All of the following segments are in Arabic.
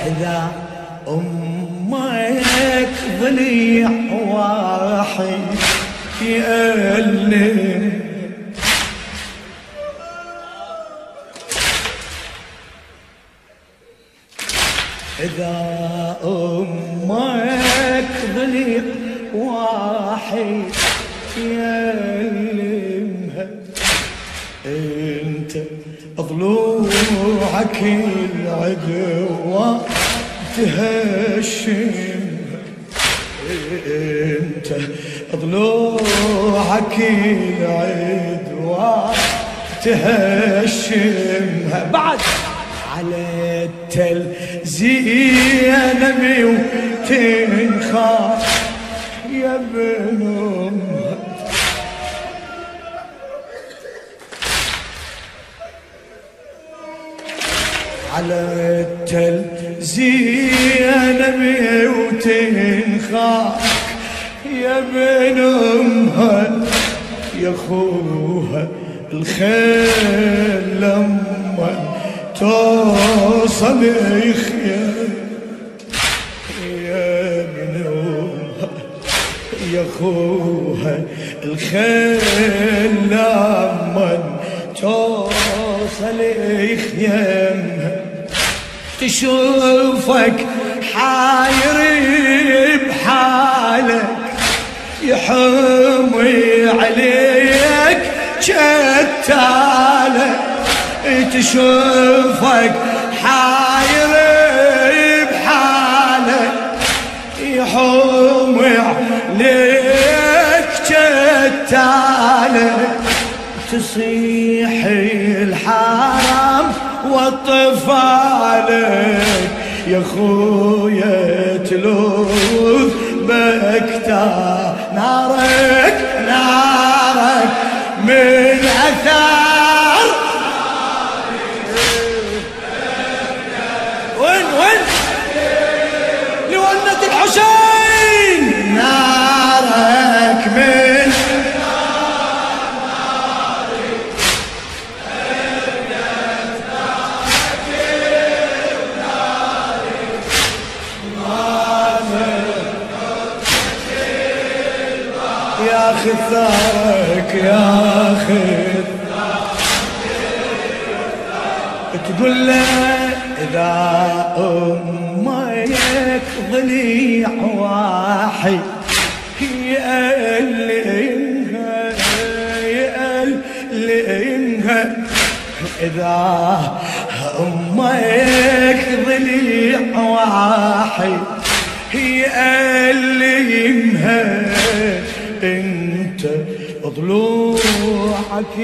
إذا أمك ضليع واحد يألم، إذا أمك ضليع واحد يألمها، انت ضلوعك العدوى تهشمها، انت ضلوعك العدوى تهشمها. بعد على التل زينب وتنخاف يا ابن امها، على التل زينب وتنخاف يا ابن امها، يا اخوها الخيل لما توصل يخيل يا ابن امها، يا اخوها الخيل لما توصل يخيمها، تشوفك حاير بحالك يحمي عليك شتالك، تشوفك حاير بحالك يحمي عليك شتالك، تصيح الحرام واطفالك يا خويا تلوذ بكتا نارك نارك من اثار. وين لولة الحسين نارك من يا خثارك يا خث، تقول له إذا أمك ضليع واحد يألمها، إذا أمك ضليع واحد يألمها، انت ضلوعك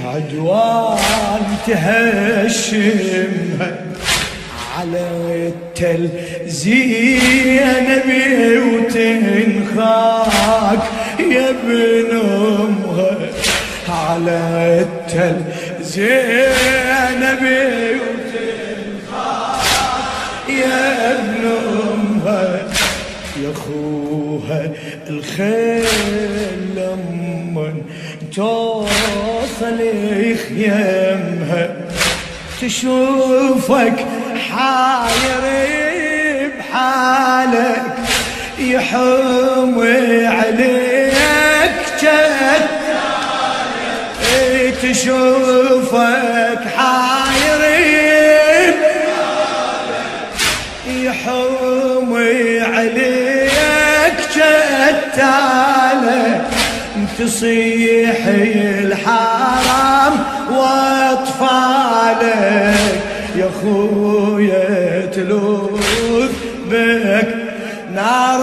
العدوان تهشمها، على التل زينب وتنخاك يا ابن امها، على التل زينب وتنخاك يا ابن امها، يا اخوها الخيل لمن توصل يخيمها، تشوفك حاير بحالك يحمي عليك جتالك، تشوفك حاير يحمي عليك جتالك، تصيح الحرام واطفالك يا خويا تلوذ بك نار